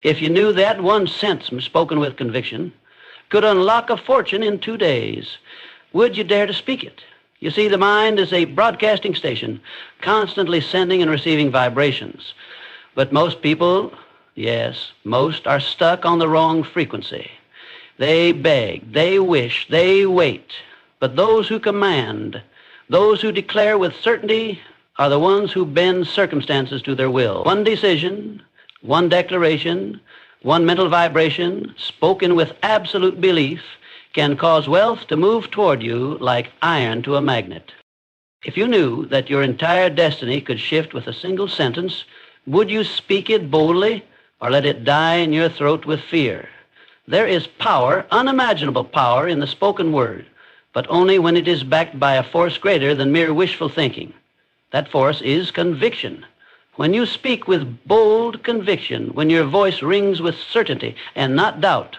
If you knew that one sentence spoken with conviction could unlock a fortune in 2 days, would you dare to speak it? You see, the mind is a broadcasting station, constantly sending and receiving vibrations. But most people, yes, most are stuck on the wrong frequency. They beg, they wish, they wait. But those who command, those who declare with certainty, are the ones who bend circumstances to their will. One decision, one declaration, one mental vibration, spoken with absolute belief, can cause wealth to move toward you like iron to a magnet. If you knew that your entire destiny could shift with a single sentence, would you speak it boldly or let it die in your throat with fear? There is power, unimaginable power, in the spoken word, but only when it is backed by a force greater than mere wishful thinking. That force is conviction. When you speak with bold conviction, when your voice rings with certainty and not doubt,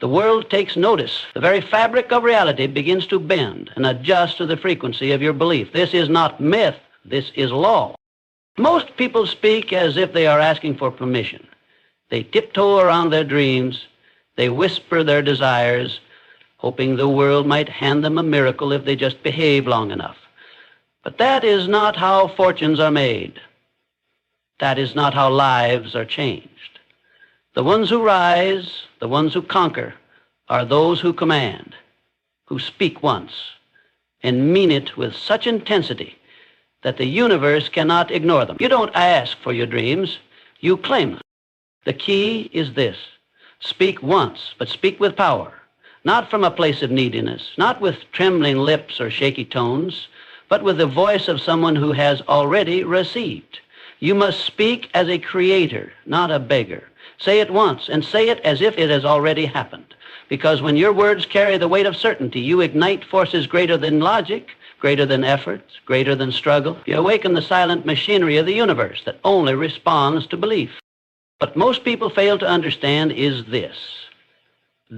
the world takes notice. The very fabric of reality begins to bend and adjust to the frequency of your belief. This is not myth, this is law. Most people speak as if they are asking for permission. They tiptoe around their dreams, they whisper their desires, hoping the world might hand them a miracle if they just behave long enough. But that is not how fortunes are made. That is not how lives are changed. The ones who rise, the ones who conquer, are those who command, who speak once and mean it with such intensity that the universe cannot ignore them. You don't ask for your dreams, you claim them. The key is this: speak once, but speak with power, not from a place of neediness, not with trembling lips or shaky tones, but with the voice of someone who has already received. You must speak as a creator, not a beggar. Say it once, and say it as if it has already happened. Because when your words carry the weight of certainty, you ignite forces greater than logic, greater than effort, greater than struggle. You awaken the silent machinery of the universe that only responds to belief. What most people fail to understand is this: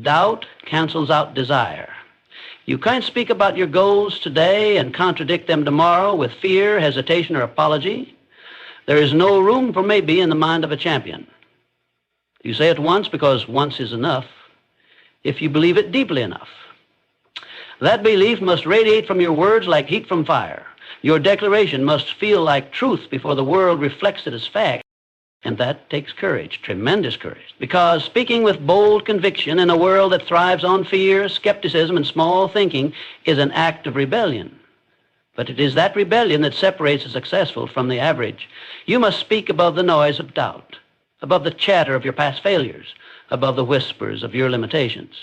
doubt cancels out desire. You can't speak about your goals today and contradict them tomorrow with fear, hesitation, or apology. There is no room for maybe in the mind of a champion. You say it once because once is enough, if you believe it deeply enough. That belief must radiate from your words like heat from fire. Your declaration must feel like truth before the world reflects it as fact. And that takes courage, tremendous courage, because speaking with bold conviction in a world that thrives on fear, skepticism, and small thinking is an act of rebellion. But it is that rebellion that separates the successful from the average. You must speak above the noise of doubt, above the chatter of your past failures, above the whispers of your limitations.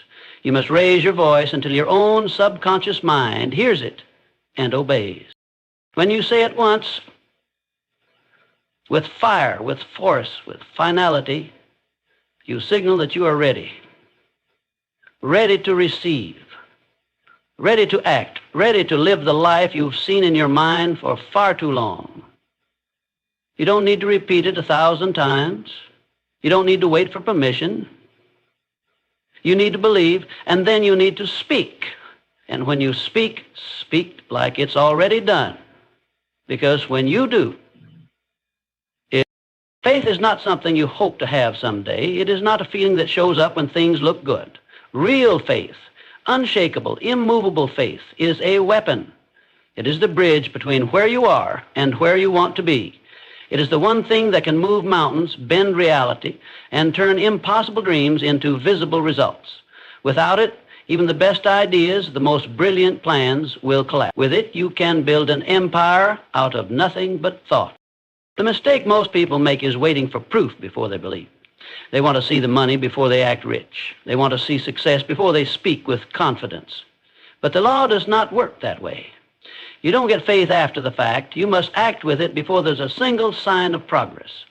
You must raise your voice until your own subconscious mind hears it and obeys. When you say it once, with fire, with force, with finality, you signal that you are ready. Ready to receive, ready to act, ready to live the life you've seen in your mind for far too long. You don't need to repeat it 1,000 times. You don't need to wait for permission. You need to believe, and then you need to speak. And when you speak, speak like it's already done. Because when you do, faith is not something you hope to have someday. It is not a feeling that shows up when things look good. Real faith, unshakable, immovable faith, is a weapon. It is the bridge between where you are and where you want to be. It is the one thing that can move mountains, bend reality, and turn impossible dreams into visible results. Without it, even the best ideas, the most brilliant plans will collapse. With it, you can build an empire out of nothing but thought. The mistake most people make is waiting for proof before they believe. They want to see the money before they act rich. They want to see success before they speak with confidence. But the law does not work that way. You don't get faith after the fact. You must act with it before there's a single sign of progress.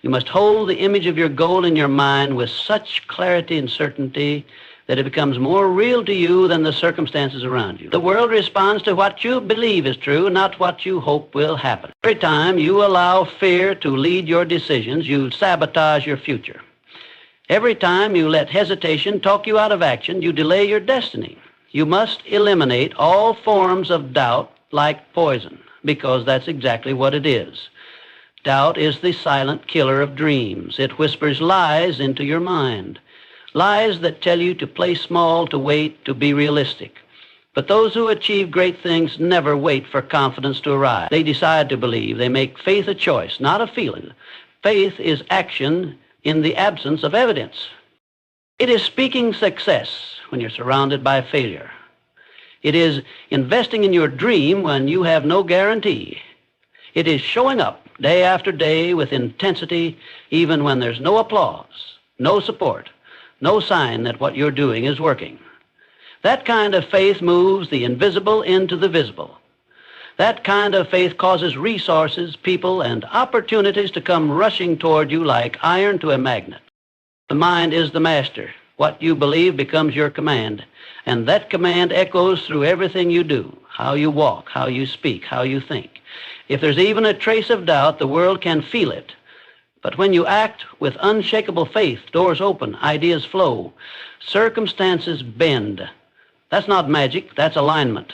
You must hold the image of your goal in your mind with such clarity and certainty that it becomes more real to you than the circumstances around you. The world responds to what you believe is true, not what you hope will happen. Every time you allow fear to lead your decisions, you sabotage your future. Every time you let hesitation talk you out of action, you delay your destiny. You must eliminate all forms of doubt like poison, because that's exactly what it is. Doubt is the silent killer of dreams. It whispers lies into your mind, lies that tell you to play small, to wait, to be realistic. But those who achieve great things never wait for confidence to arrive. They decide to believe. They make faith a choice, not a feeling. Faith is action in the absence of evidence. It is speaking success when you're surrounded by failure. It is investing in your dream when you have no guarantee. It is showing up day after day with intensity, even when there's no applause, no support, no sign that what you're doing is working. That kind of faith moves the invisible into the visible. That kind of faith causes resources, people, and opportunities to come rushing toward you like iron to a magnet. The mind is the master. What you believe becomes your command, and that command echoes through everything you do, how you walk, how you speak, how you think. If there's even a trace of doubt, the world can feel it. But when you act with unshakable faith, doors open, ideas flow, circumstances bend. That's not magic, that's alignment.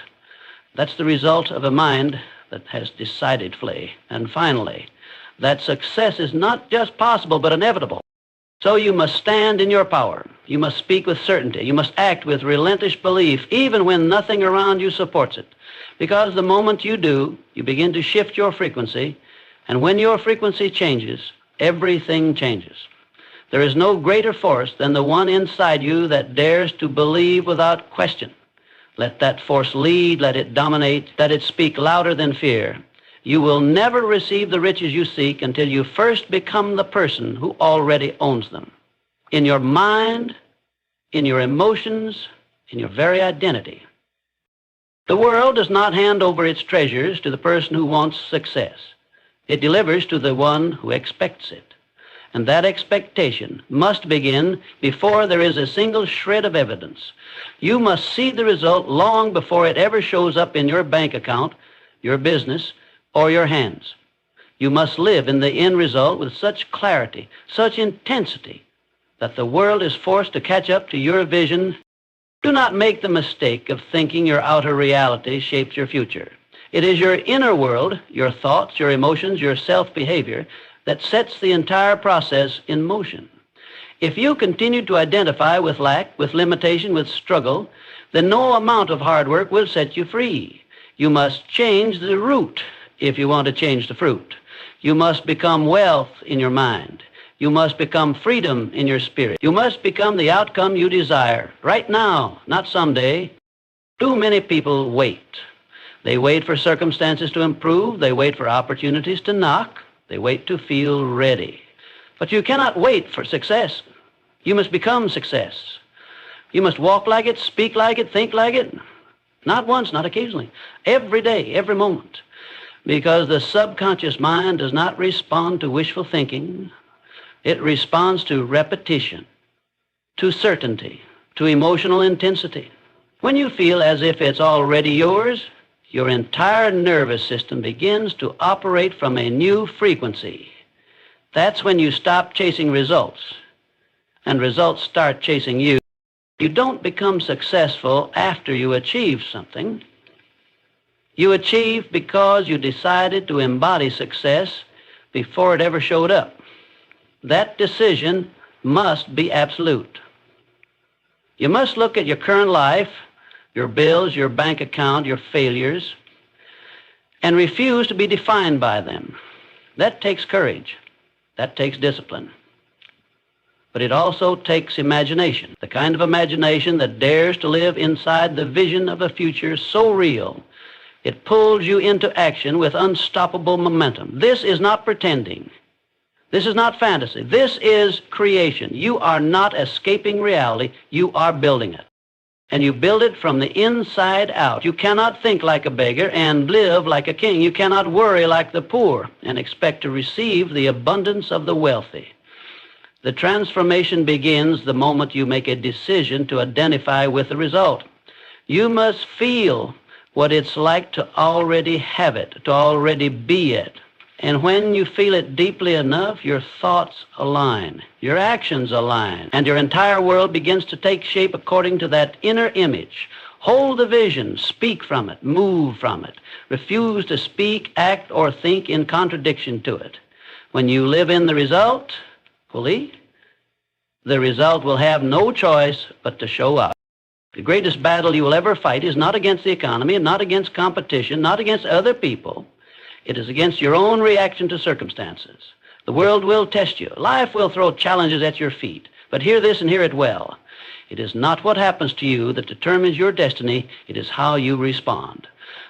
That's the result of a mind that has decidedly. And finally, that success is not just possible, but inevitable. So you must stand in your power. You must speak with certainty. You must act with relentless belief, even when nothing around you supports it. Because the moment you do, you begin to shift your frequency, and when your frequency changes, everything changes. There is no greater force than the one inside you that dares to believe without question. Let that force lead, let it dominate, let it speak louder than fear. You will never receive the riches you seek until you first become the person who already owns them. In your mind, in your emotions, in your very identity. The world does not hand over its treasures to the person who wants success. It delivers to the one who expects it. And that expectation must begin before there is a single shred of evidence. You must see the result long before it ever shows up in your bank account, your business, or your hands. You must live in the end result with such clarity, such intensity, that the world is forced to catch up to your vision. Do not make the mistake of thinking your outer reality shapes your future. It is your inner world, your thoughts, your emotions, your self-behavior, that sets the entire process in motion. If you continue to identify with lack, with limitation, with struggle, then no amount of hard work will set you free. You must change the root if you want to change the fruit. You must become wealth in your mind. You must become freedom in your spirit. You must become the outcome you desire right now, not someday. Too many people wait. They wait for circumstances to improve. They wait for opportunities to knock. They wait to feel ready. But you cannot wait for success. You must become success. You must walk like it, speak like it, think like it. Not once, not occasionally. Every day, every moment. Because the subconscious mind does not respond to wishful thinking. It responds to repetition, to certainty, to emotional intensity. When you feel as if it's already yours, your entire nervous system begins to operate from a new frequency. That's when you stop chasing results, and results start chasing you. You don't become successful after you achieve something. You achieve because you decided to embody success before it ever showed up. That decision must be absolute. You must look at your current life, your bills, your bank account, your failures, and refuse to be defined by them. That takes courage. That takes discipline. But it also takes imagination, the kind of imagination that dares to live inside the vision of a future so real, it pulls you into action with unstoppable momentum. This is not pretending. This is not fantasy. This is creation. You are not escaping reality. You are building it. And you build it from the inside out. You cannot think like a beggar and live like a king. You cannot worry like the poor and expect to receive the abundance of the wealthy. The transformation begins the moment you make a decision to identify with the result. You must feel what it's like to already have it, to already be it. And when you feel it deeply enough, your thoughts align, your actions align, and your entire world begins to take shape according to that inner image. Hold the vision, speak from it, move from it. Refuse to speak, act, or think in contradiction to it. When you live in the result fully, the result will have no choice but to show up. The greatest battle you will ever fight is not against the economy, not against competition, not against other people. It is against your own reaction to circumstances. The world will test you. Life will throw challenges at your feet. But hear this and hear it well. It is not what happens to you that determines your destiny. It is how you respond.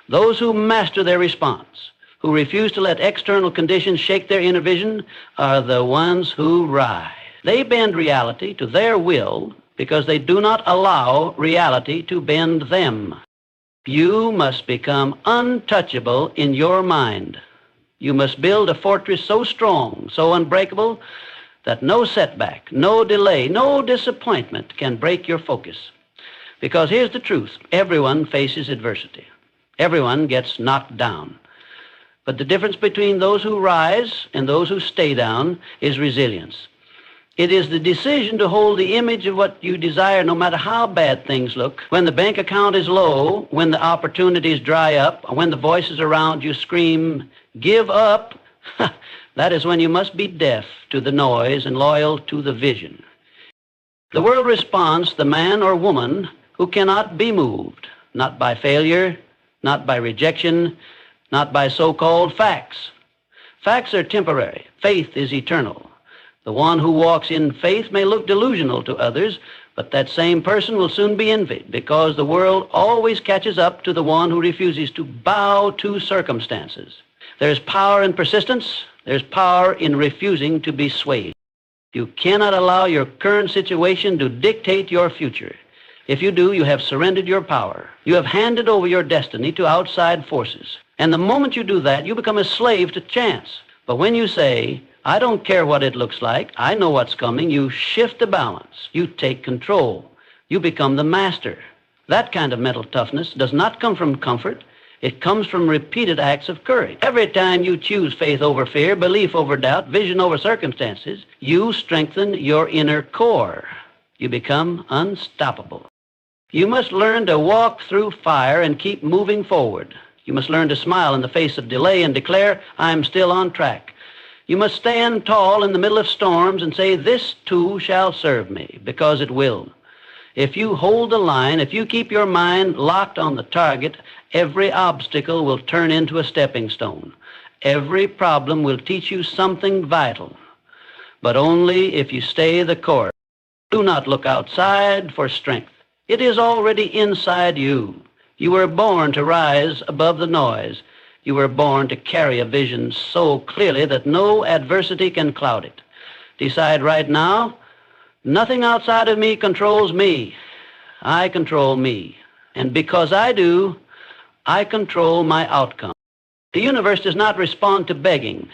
Those who master their response, who refuse to let external conditions shake their inner vision, are the ones who rise. They bend reality to their will because they do not allow reality to bend them. You must become untouchable in your mind. You must build a fortress so strong, so unbreakable, that no setback, no delay, no disappointment can break your focus. Because here's the truth. Everyone faces adversity. Everyone gets knocked down. But the difference between those who rise and those who stay down is resilience. It is the decision to hold the image of what you desire no matter how bad things look. When the bank account is low, when the opportunities dry up, when the voices around you scream, "Give up," that is when you must be deaf to the noise and loyal to the vision. The world responds to the man or woman who cannot be moved, not by failure, not by rejection, not by so-called facts. Facts are temporary. Faith is eternal. The one who walks in faith may look delusional to others, but that same person will soon be envied because the world always catches up to the one who refuses to bow to circumstances. There's power in persistence. There's power in refusing to be swayed. You cannot allow your current situation to dictate your future. If you do, you have surrendered your power. You have handed over your destiny to outside forces. And the moment you do that, you become a slave to chance. But when you say, "I don't care what it looks like, I know what's coming," you shift the balance. You take control. You become the master. That kind of mental toughness does not come from comfort. It comes from repeated acts of courage. Every time you choose faith over fear, belief over doubt, vision over circumstances, you strengthen your inner core. You become unstoppable. You must learn to walk through fire and keep moving forward. You must learn to smile in the face of delay and declare, "I'm still on track." You must stand tall in the middle of storms and say, "This too shall serve me," because it will. If you hold the line, if you keep your mind locked on the target, every obstacle will turn into a stepping stone. Every problem will teach you something vital, but only if you stay the course. Do not look outside for strength. It is already inside you. You were born to rise above the noise. You were born to carry a vision so clearly that no adversity can cloud it. Decide right now, nothing outside of me controls me. I control me. And because I do, I control my outcome. The universe does not respond to begging.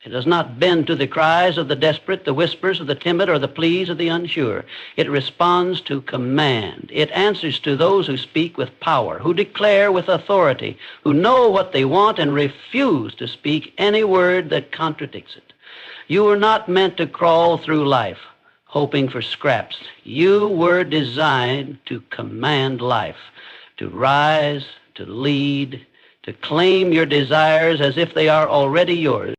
It does not bend to the cries of the desperate, the whispers of the timid, or the pleas of the unsure. It responds to command. It answers to those who speak with power, who declare with authority, who know what they want and refuse to speak any word that contradicts it. You were not meant to crawl through life hoping for scraps. You were designed to command life, to rise, to lead, to claim your desires as if they are already yours.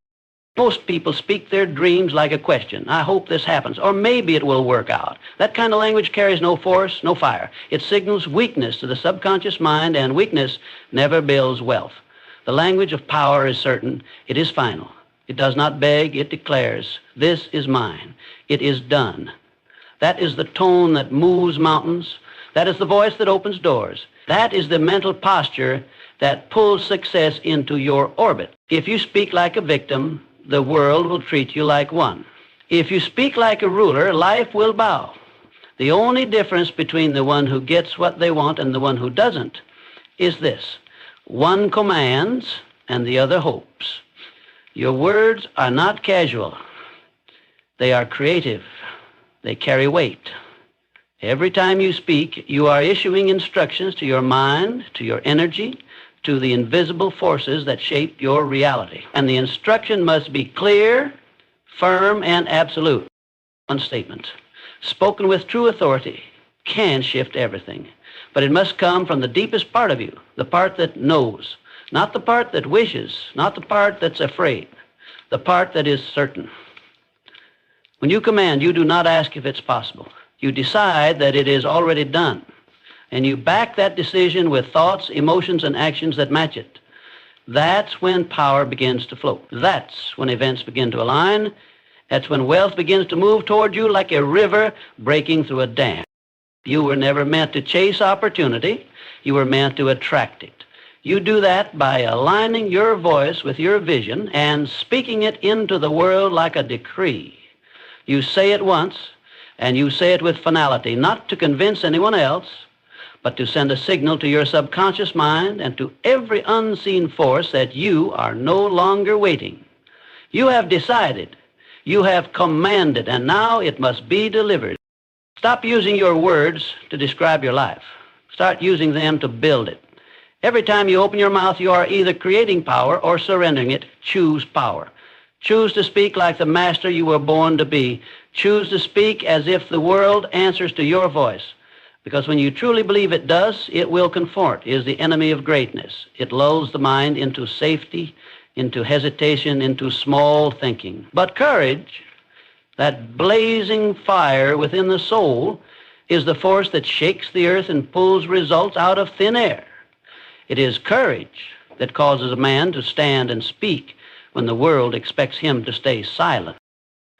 Most people speak their dreams like a question. "I hope this happens," or "maybe it will work out." That kind of language carries no force, no fire. It signals weakness to the subconscious mind, and weakness never builds wealth. The language of power is certain. It is final. It does not beg. It declares, "This is mine. It is done." That is the tone that moves mountains. That is the voice that opens doors. That is the mental posture that pulls success into your orbit. If you speak like a victim, the world will treat you like one. If you speak like a ruler, life will bow. The only difference between the one who gets what they want and the one who doesn't is this: one commands and the other hopes. Your words are not casual. They are creative. They carry weight. Every time you speak, you are issuing instructions to your mind, to your energy, to the invisible forces that shape your reality. And the instruction must be clear, firm, and absolute. One statement, spoken with true authority, can shift everything. But it must come from the deepest part of you, the part that knows, not the part that wishes, not the part that's afraid. the part that is certain. When you command, you do not ask if it's possible. You decide that it is already done, and you back that decision with thoughts, emotions, and actions that match it. That's when power begins to flow. That's when events begin to align. That's when wealth begins to move toward you like a river breaking through a dam. You were never meant to chase opportunity. You were meant to attract it. You do that by aligning your voice with your vision and speaking it into the world like a decree. You say it once, and you say it with finality, not to convince anyone else, but to send a signal to your subconscious mind and to every unseen force that you are no longer waiting. You have decided, you have commanded, and now it must be delivered. Stop using your words to describe your life. Start using them to build it. Every time you open your mouth, you are either creating power or surrendering it. Choose power. Choose to speak like the master you were born to be. Choose to speak as if the world answers to your voice. Because when you truly believe it does, it will conform. It is the enemy of greatness. It lulls the mind into safety, into hesitation, into small thinking. But courage, that blazing fire within the soul, is the force that shakes the earth and pulls results out of thin air. It is courage that causes a man to stand and speak when the world expects him to stay silent.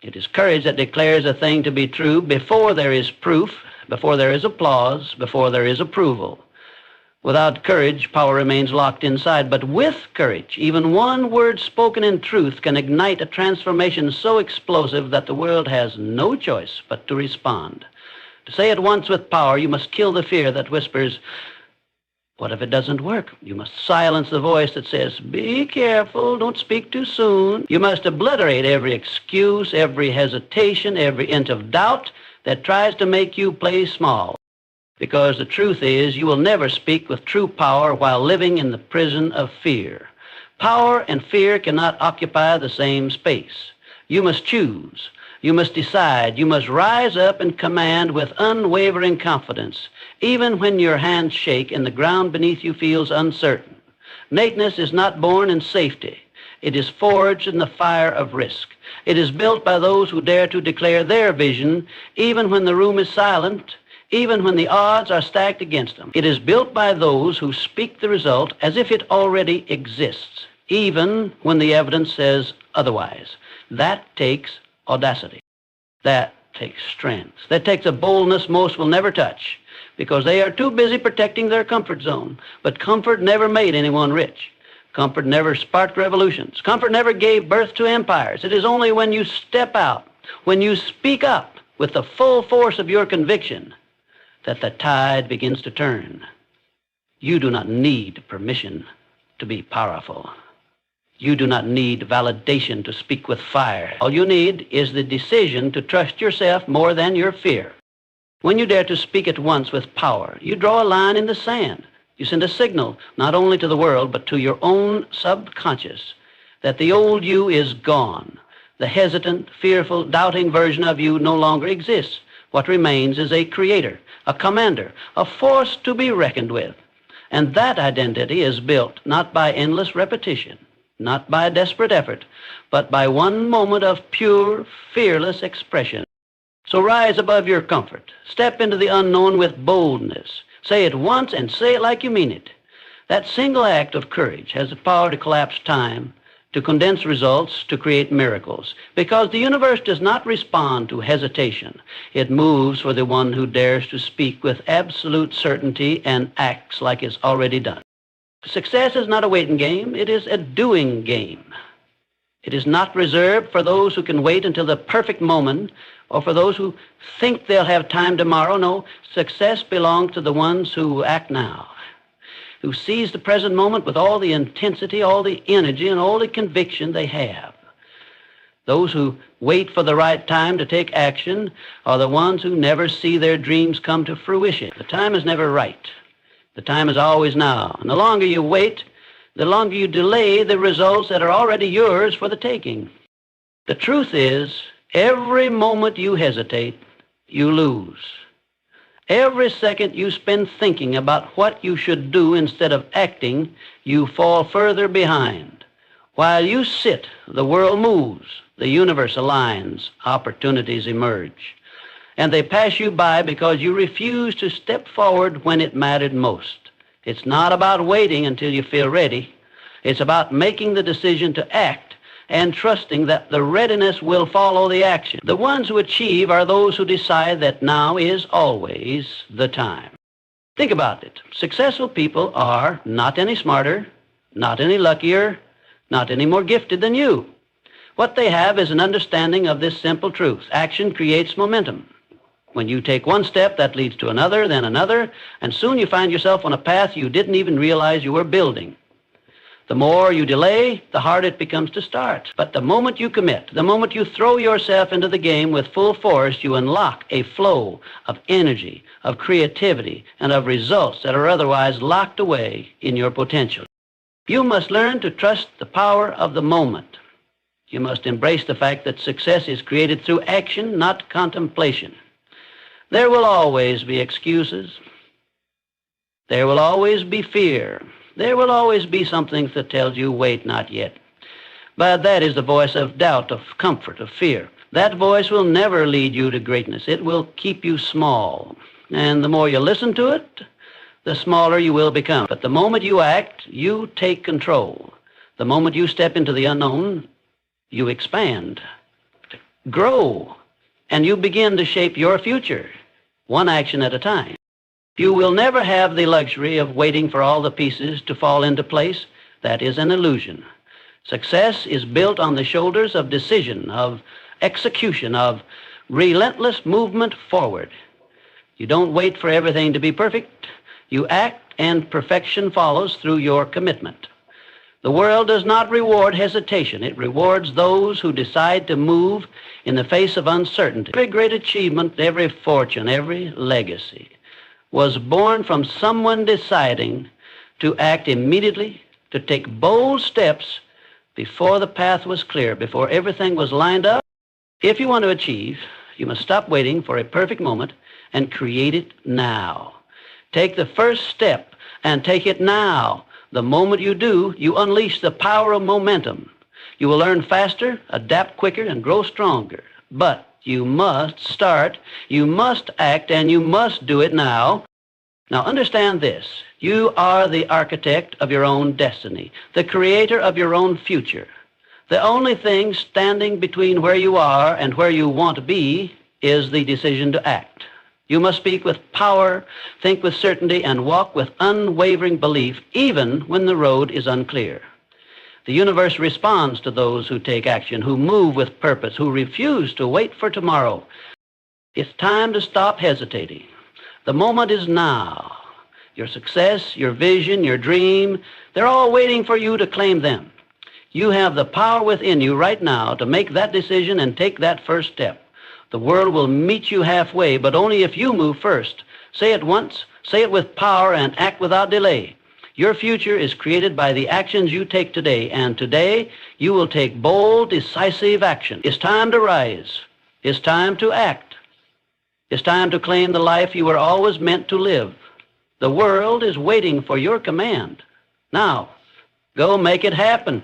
It is courage that declares a thing to be true before there is proof, before there is applause, before there is approval. Without courage, power remains locked inside. But with courage, even one word spoken in truth can ignite a transformation so explosive that the world has no choice but to respond. To say it once with power, you must kill the fear that whispers, "What if it doesn't work?" You must silence the voice that says, "Be careful, don't speak too soon." You must obliterate every excuse, every hesitation, every inch of doubt that tries to make you play small. Because the truth is, you will never speak with true power while living in the prison of fear. Power and fear cannot occupy the same space. You must choose. You must decide. You must rise up and command with unwavering confidence, even when your hands shake and the ground beneath you feels uncertain. Greatness is not born in safety. It is forged in the fire of risk. It is built by those who dare to declare their vision, even when the room is silent, even when the odds are stacked against them. It is built by those who speak the result as if it already exists, even when the evidence says otherwise. That takes audacity. That takes strength. That takes a boldness most will never touch, because they are too busy protecting their comfort zone. But comfort never made anyone rich. Comfort never sparked revolutions. Comfort never gave birth to empires. It is only when you step out, when you speak up with the full force of your conviction, that the tide begins to turn. You do not need permission to be powerful. You do not need validation to speak with fire. All you need is the decision to trust yourself more than your fear. When you dare to speak at once with power, you draw a line in the sand. You send a signal not only to the world, but to your own subconscious that the old you is gone. The hesitant, fearful, doubting version of you no longer exists. What remains is a creator, a commander, a force to be reckoned with. And that identity is built not by endless repetition, not by desperate effort, but by one moment of pure, fearless expression. So rise above your comfort. Step into the unknown with boldness. Say it once and say it like you mean it. That single act of courage has the power to collapse time, to condense results, to create miracles. Because the universe does not respond to hesitation. It moves for the one who dares to speak with absolute certainty and acts like it's already done. Success is not a waiting game. It is a doing game. It is not reserved for those who can wait until the perfect moment or for those who think they'll have time tomorrow. No, success belongs to the ones who act now, who seize the present moment with all the intensity, all the energy, and all the conviction they have. Those who wait for the right time to take action are the ones who never see their dreams come to fruition. The time is never right. The time is always now. And the longer you wait, the longer you delay the results that are already yours for the taking. The truth is, every moment you hesitate, you lose. Every second you spend thinking about what you should do instead of acting, you fall further behind. While you sit, the world moves, the universe aligns, opportunities emerge. And they pass you by because you refuse to step forward when it mattered most. It's not about waiting until you feel ready. It's about making the decision to act and trusting that the readiness will follow the action. The ones who achieve are those who decide that now is always the time. Think about it. Successful people are not any smarter, not any luckier, not any more gifted than you. What they have is an understanding of this simple truth. Action creates momentum. When you take one step, that leads to another, then another, and soon you find yourself on a path you didn't even realize you were building. The more you delay, the harder it becomes to start. But the moment you commit, the moment you throw yourself into the game with full force, you unlock a flow of energy, of creativity, and of results that are otherwise locked away in your potential. You must learn to trust the power of the moment. You must embrace the fact that success is created through action, not contemplation. There will always be excuses. There will always be fear. There will always be something that tells you, wait, not yet. But that is the voice of doubt, of comfort, of fear. That voice will never lead you to greatness. It will keep you small. And the more you listen to it, the smaller you will become. But the moment you act, you take control. The moment you step into the unknown, you expand, grow, and you begin to shape your future, one action at a time. You will never have the luxury of waiting for all the pieces to fall into place. That is an illusion. Success is built on the shoulders of decision, of execution, of relentless movement forward. You don't wait for everything to be perfect. You act, and perfection follows through your commitment. The world does not reward hesitation. It rewards those who decide to move in the face of uncertainty. Every great achievement, every fortune, every legacy was born from someone deciding to act immediately, to take bold steps before the path was clear, before everything was lined up. If you want to achieve, you must stop waiting for a perfect moment and create it now. Take the first step and take it now. The moment you do, you unleash the power of momentum. You will learn faster, adapt quicker, and grow stronger. But you must start, you must act, and you must do it now. Now understand this. You are the architect of your own destiny, the creator of your own future. The only thing standing between where you are and where you want to be is the decision to act. You must speak with power, think with certainty, and walk with unwavering belief, even when the road is unclear. The universe responds to those who take action, who move with purpose, who refuse to wait for tomorrow. It's time to stop hesitating. The moment is now. Your success, your vision, your dream, they're all waiting for you to claim them. You have the power within you right now to make that decision and take that first step. The world will meet you halfway, but only if you move first. Say it once, say it with power, and act without delay. Your future is created by the actions you take today, and today you will take bold, decisive action. It's time to rise. It's time to act. It's time to claim the life you were always meant to live. The world is waiting for your command. Now, go make it happen.